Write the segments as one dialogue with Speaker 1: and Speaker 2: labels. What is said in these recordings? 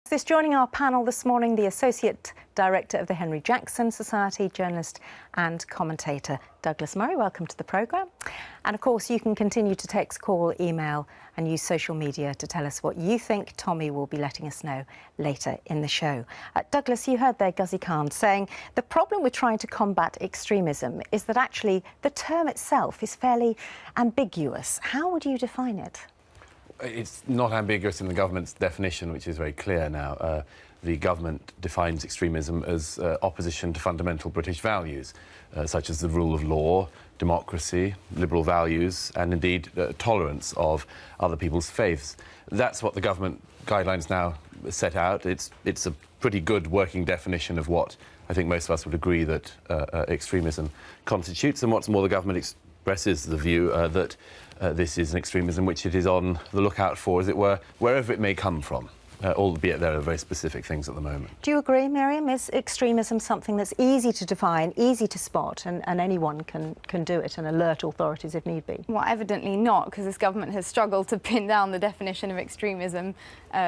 Speaker 1: This joining our panel this morning, the Associate Director of the Henry Jackson Society, journalist and commentator Douglas Murray. Welcome to the programme. And of course, you can continue to text, call, email and use social media to tell us what you think. Tommy will be letting us know later in the show. Douglas, you heard there Ghazi Khan saying the problem with trying to combat extremism is that actually the term itself is fairly ambiguous. How would you define it?
Speaker 2: It's not ambiguous in the government's definition, which is very clear now. The government defines extremism as opposition to fundamental British values, such as the rule of law, democracy, liberal values, and indeed tolerance of other people's faiths. That's what the government guidelines now set out. It's a pretty good working definition of what I think most of us would agree that extremism constitutes. And what's more, the government expresses the view that this is an extremism which it is on the lookout for, as it were, wherever it may come from, albeit there are very specific things at the moment.
Speaker 1: Do you agree, Miriam? Is extremism something that's easy to define, easy to spot, and anyone can do it and alert authorities if need be?
Speaker 3: Well, evidently not, because this government has struggled to pin down the definition of extremism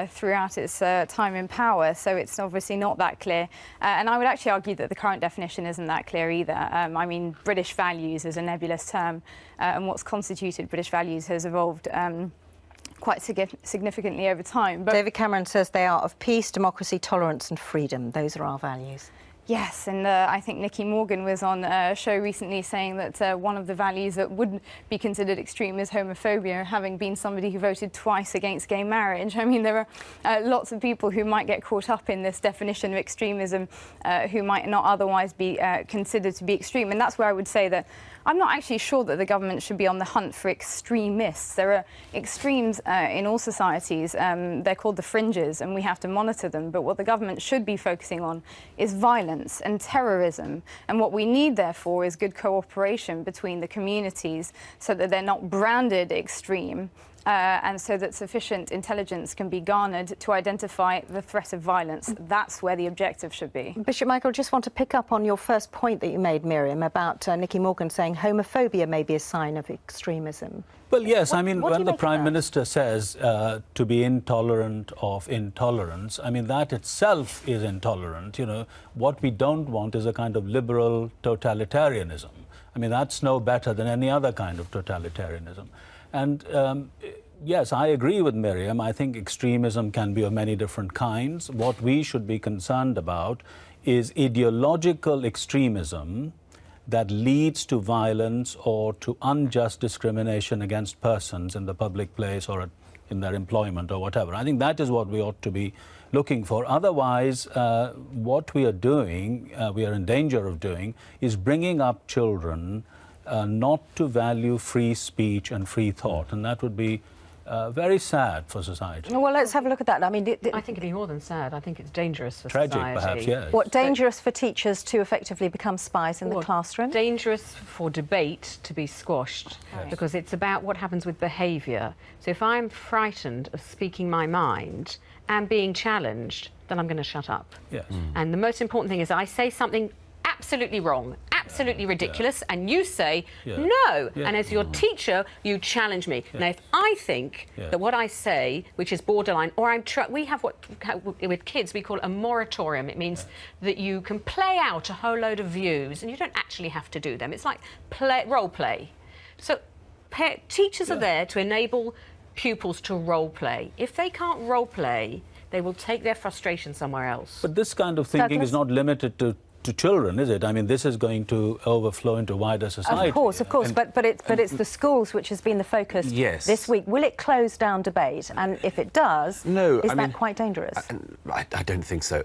Speaker 3: throughout its time in power, so it's obviously not that clear. And I would actually argue that the current definition isn't that clear either. I mean, British values is a nebulous term, and what's constituted British values has evolved quite significantly over time. But
Speaker 1: David Cameron says they are of peace, democracy, tolerance and freedom. Those are our values.
Speaker 3: Yes, and I think Nicky Morgan was on a show recently saying that one of the values that wouldn't be considered extreme is homophobia, having been somebody who voted twice against gay marriage. I mean, there are lots of people who might get caught up in this definition of extremism who might not otherwise be considered to be extreme. And that's where I would say that I'm not actually sure that the government should be on the hunt for extremists. There are extremes in all societies. They're called the fringes, and we have to monitor them. But what the government should be focusing on is violence and terrorism. And what we need, therefore, is good cooperation between the communities so that they're not branded extreme. And so that sufficient intelligence can be garnered to identify the threat of violence. That's where the objective should be.
Speaker 1: Bishop Michael, I just want to pick up on your first point that you made, Miriam, about Nicky Morgan saying homophobia may be a sign of extremism.
Speaker 4: Well, yes, I mean, when the Prime Minister says to be intolerant of intolerance, I mean, that itself is intolerant. You know, what we don't want is a kind of liberal totalitarianism. I mean, that's no better than any other kind of totalitarianism. And yes, I agree with Miriam. I think extremism can be of many different kinds. What we should be concerned about is ideological extremism that leads to violence or to unjust discrimination against persons in the public place or in their employment or whatever. I think that is what we ought to be looking for. Otherwise, what we are doing, we are in danger of doing, is bringing up children not to value free speech and free thought, and that would be very sad for society.
Speaker 1: Well, let's have a look at that. I mean,
Speaker 5: I think it'd be more than sad. I think it's dangerous for
Speaker 4: Tragic,
Speaker 5: society.
Speaker 4: perhaps, yes.
Speaker 1: What, dangerous for teachers to effectively become spies in the classroom?
Speaker 5: Dangerous for debate to be squashed, because it's about what happens with behaviour. So if I'm frightened of speaking my mind and being challenged, then I'm going to shut up.
Speaker 4: Yes.
Speaker 5: And the most important thing is I say something absolutely wrong, absolutely ridiculous, and you say no. And as your teacher, you challenge me. Now, if I think that what I say, which is borderline, or we have what with kids we call a moratorium. It means that you can play out a whole load of views, and you don't actually have to do them. It's like role play. So teachers are there to enable pupils to role play. If they can't role play, they will take their frustration somewhere else.
Speaker 4: But this kind of thinking is not limited to children, is it? I mean, this is going to overflow into wider society.
Speaker 1: Of course, but it's the schools which has been the focus this week. Will it close down debate? And if it does, is that quite dangerous?
Speaker 2: I don't think so.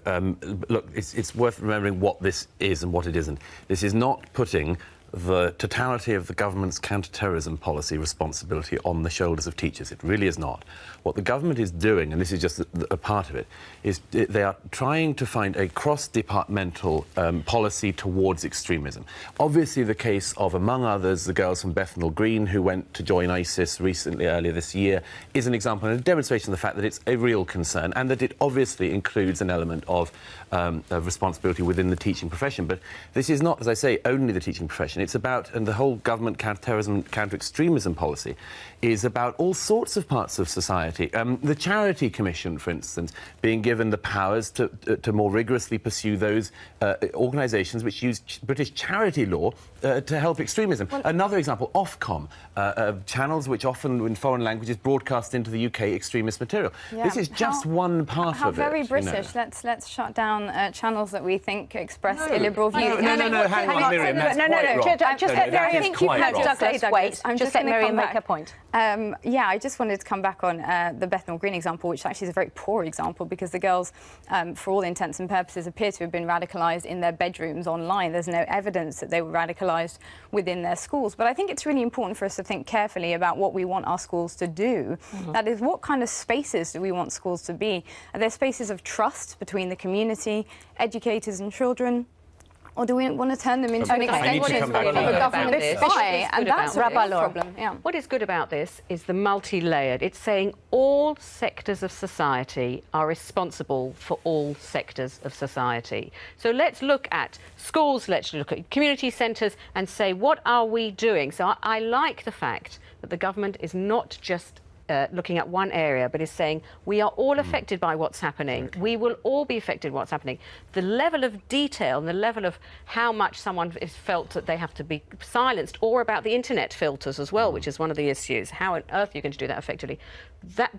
Speaker 2: Look, it's worth remembering what this is and what it isn't. This is not putting the totality of the government's counter-terrorism policy responsibility on the shoulders of teachers. It really is not. What the government is doing, and this is just a part of it, is they are trying to find a cross-departmental policy towards extremism. Obviously, the case of, among others, the girls from Bethnal Green who went to join ISIS earlier this year is an example and a demonstration of the fact that it's a real concern and that it obviously includes an element of responsibility within the teaching profession. But this is not, as I say, only the teaching profession. definition. It's about, and the whole government counter-terrorism, counter-extremism policy is about all sorts of parts of society. The Charity Commission, for instance, being given the powers to more rigorously pursue those organisations which use British charity law to help extremism. Well, another example, Ofcom, channels which often in foreign languages broadcast into the UK extremist material. Yeah. This is just one part of it.
Speaker 3: How very British. You know. Let's shut down channels that we think express illiberal views.
Speaker 2: No, hang on, Miriam, that's quite wrong.
Speaker 1: Just let Miriam wait. Just let Miriam make her point.
Speaker 3: Yeah, I just wanted to come back on the Bethnal Green example, which actually is a very poor example because the girls, for all intents and purposes, appear to have been radicalised in their bedrooms online. There's no evidence that they were radicalised within their schools. But I think it's really important for us to think carefully about what we want our schools to do. That is, what kind of spaces do we want schools to be? Are there spaces of trust between the community, educators and children? Or do we want to turn them into an extension of a government spy? And that's a problem. Yeah.
Speaker 5: What is good about this is the multi-layered. It's saying all sectors of society are responsible for all sectors of society. So let's look at schools, let's look at community centres and say, what are we doing? So I like the fact that the government is not just looking at one area, but is saying we are all affected by what's happening. We will all be affected by what's happening. The level of detail and the level of how much someone is felt that they have to be silenced, or about the internet filters as well, which is one of the issues. How on earth are you going to do that effectively?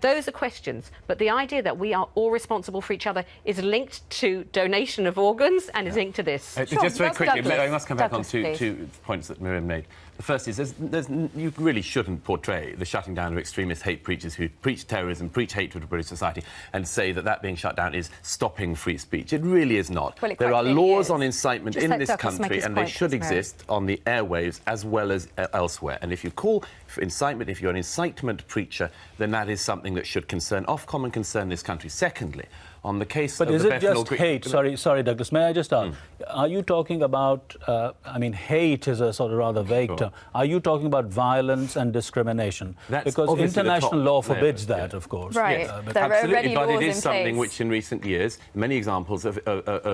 Speaker 5: Those are questions. But the idea that we are all responsible for each other is linked to donation of organs and is linked to this.
Speaker 2: Just very quickly, I must come back on two points that Miriam made. The first is you really shouldn't portray the shutting down of extremist hate preachers who preach terrorism, preach hatred of British society, and say that being shut down is stopping free speech. It really is not. Well, there are laws on incitement in this country, and they should exist on the airwaves as well as elsewhere. And if you call for incitement, if you're an incitement preacher, then that is something that should concern Ofcom and concern this country. Secondly, on the case
Speaker 4: but
Speaker 2: of
Speaker 4: is it just hate? Sorry, Douglas. May I just ask? Are you talking about? I mean, hate is a sort of rather vague term. Are you talking about violence and discrimination?
Speaker 2: That's
Speaker 4: because international law forbids that, of course.
Speaker 3: Right.
Speaker 2: Absolutely, but it is something which, in recent years, many examples of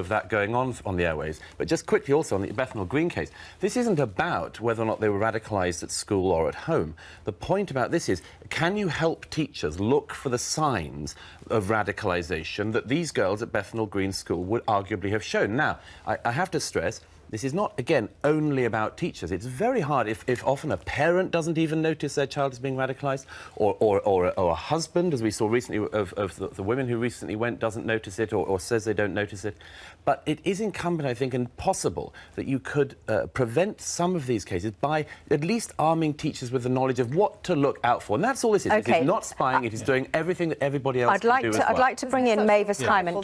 Speaker 2: that going on the airways. But just quickly, also on the Bethnal Green case, this isn't about whether or not they were radicalised at school or at home. The point about this is, can you help teachers look for the signs of radicalisation that these girls at Bethnal Green School would arguably have shown? Now, I have to stress, this is not, again, only about teachers. It's very hard if often a parent doesn't even notice their child is being radicalised, or a husband, as we saw recently of the women who recently went, doesn't notice it or says they don't notice it. But it is incumbent, I think, and possible that you could prevent some of these cases by at least arming teachers with the knowledge of what to look out for. And that's all this is. Okay. It is not spying. It is doing everything that everybody else can do as well.
Speaker 1: I'd like to bring in Mavis Hyman.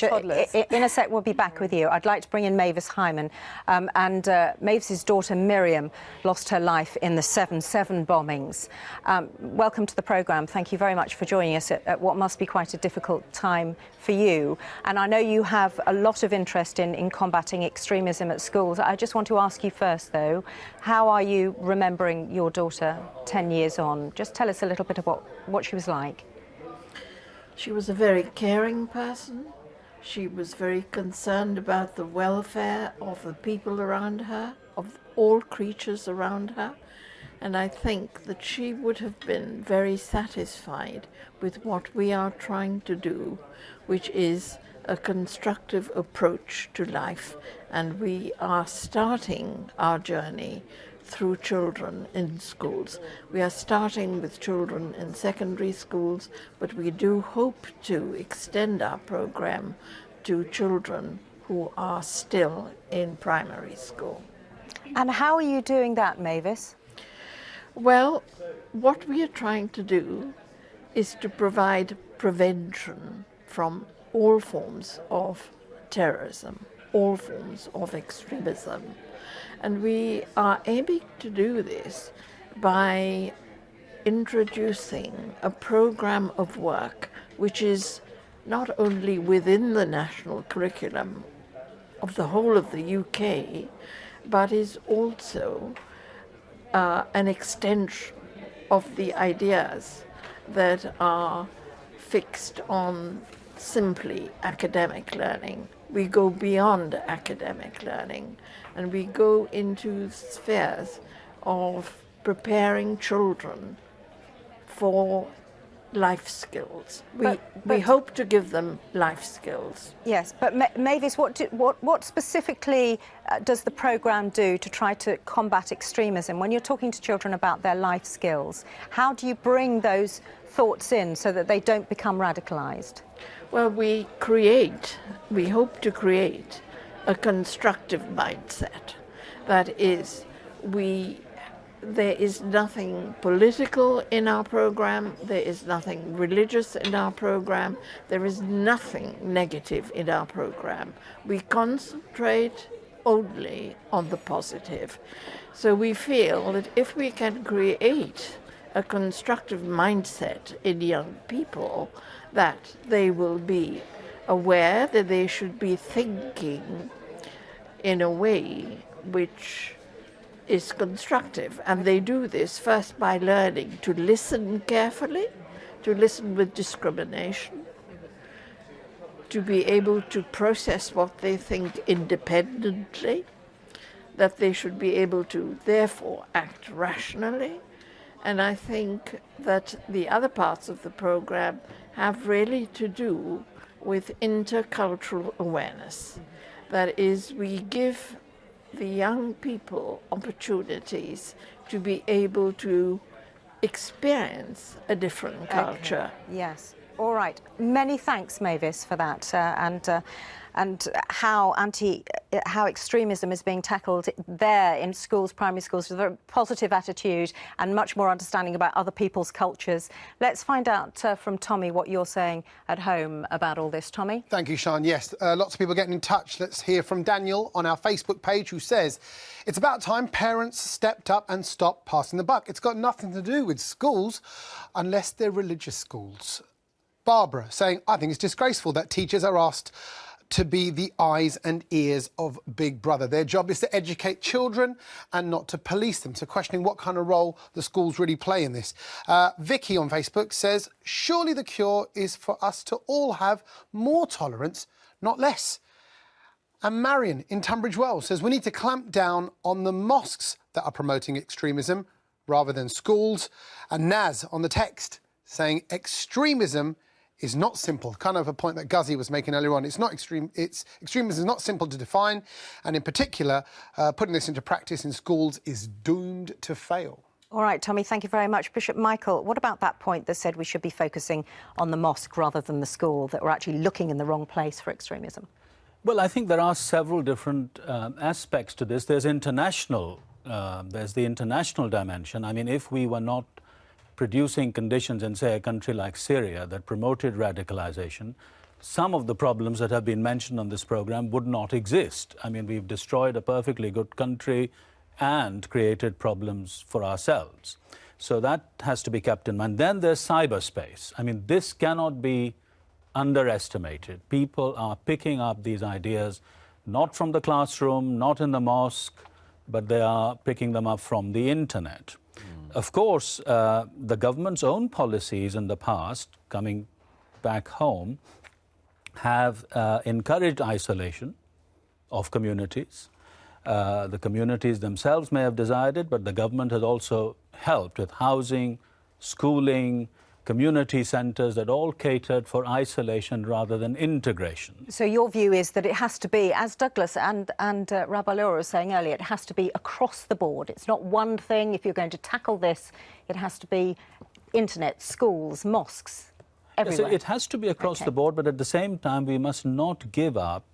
Speaker 1: In a sec, we'll be back with you. I'd like to bring in Mavis Hyman. Mavis's daughter Miriam lost her life in the 7/7 bombings. Welcome to the programme. Thank you very much for joining us at what must be quite a difficult time for you. And I know you have a lot of interest in combating extremism at schools. I just want to ask you first, though, how are you remembering your daughter 10 years on? Just tell us a little bit about what she was like.
Speaker 6: She was a very caring person. She was very concerned about the welfare of the people around her, of all creatures around her. And I think that she would have been very satisfied with what we are trying to do, which is a constructive approach to life. And we are starting our journey through children in schools. We are starting with children in secondary schools, but we do hope to extend our program to children who are still in primary school.
Speaker 1: And how are you doing that, Mavis?
Speaker 6: Well, what we are trying to do is to provide prevention from all forms of terrorism, all forms of extremism. And we are aiming to do this by introducing a program of work which is not only within the national curriculum of the whole of the UK, but is also an extension of the ideas that are fixed on simply academic learning. We go beyond academic learning, and we go into spheres of preparing children for life skills. We hope to give them life skills.
Speaker 1: Yes, but Mavis, what specifically does the programme do to try to combat extremism? When you're talking to children about their life skills, how do you bring those thoughts in so that they don't become radicalised?
Speaker 6: Well, we hope to create a constructive mindset. That is, there is nothing political in our program, there is nothing religious in our program, there is nothing negative in our program. We concentrate only on the positive. So we feel that if we can create a constructive mindset in young people, that they will be aware that they should be thinking in a way which is constructive, and they do this first by learning to listen carefully, to listen with discrimination, to be able to process what they think independently, that they should be able to therefore act rationally. And I think that the other parts of the program have really to do with intercultural awareness. That is, we give the young people opportunities to be able to experience a different culture.
Speaker 1: Okay. Yes. All right. Many thanks, Mavis, for that, and how extremism is being tackled there in schools, primary schools, with a very positive attitude and much more understanding about other people's cultures. Let's find out from Tommy what you're saying at home about all this. Tommy?
Speaker 7: Thank you, Sian. Yes, lots of people getting in touch. Let's hear from Daniel on our Facebook page, who says, it's about time parents stepped up and stopped passing the buck. It's got nothing to do with schools unless they're religious schools. Barbara saying, I think it's disgraceful that teachers are asked to be the eyes and ears of Big Brother. Their job is to educate children and not to police them. So questioning what kind of role the schools really play in this. Vicky on Facebook says, surely the cure is for us to all have more tolerance, not less. And Marion in Tunbridge Wells says, we need to clamp down on the mosques that are promoting extremism rather than schools. And Naz on the text saying, extremism is not simple, kind of a point that Guzzy was making earlier on. It's not extremism is not simple to define, and in particular, putting this into practice in schools is doomed to fail.
Speaker 1: All right, Tommy, thank you very much. Bishop Michael, what about that point that said we should be focusing on the mosque rather than the school, that we're actually looking in the wrong place for extremism?
Speaker 4: Well, I think there are several different aspects to this. There's the international dimension. I mean, if we were not producing conditions in, say, a country like Syria that promoted radicalization, some of the problems that have been mentioned on this program would not exist. I mean, we've destroyed a perfectly good country and created problems for ourselves. So that has to be kept in mind. Then there's cyberspace. I mean, this cannot be underestimated. People are picking up these ideas not from the classroom, not in the mosque, but they are picking them up from the internet. Of course, the government's own policies in the past, coming back home, have encouraged isolation of communities. The communities themselves may have desired it, but the government has also helped with housing, schooling, community centres that all catered for isolation rather than integration.
Speaker 1: So your view is that it has to be, as Douglas and Rabbi Laura was saying earlier, it has to be across the board. It's not one thing. If you're going to tackle this, it has to be internet, schools, mosques, everywhere.
Speaker 4: Yes, it has to be across the board, but at the same time, we must not give up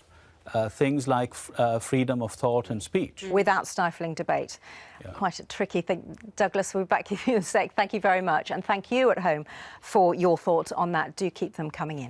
Speaker 4: things like freedom of thought and speech.
Speaker 1: Without stifling debate. Yeah. Quite a tricky thing. Douglas, we'll be back to you in a sec. Thank you very much. And thank you at home for your thoughts on that. Do keep them coming in.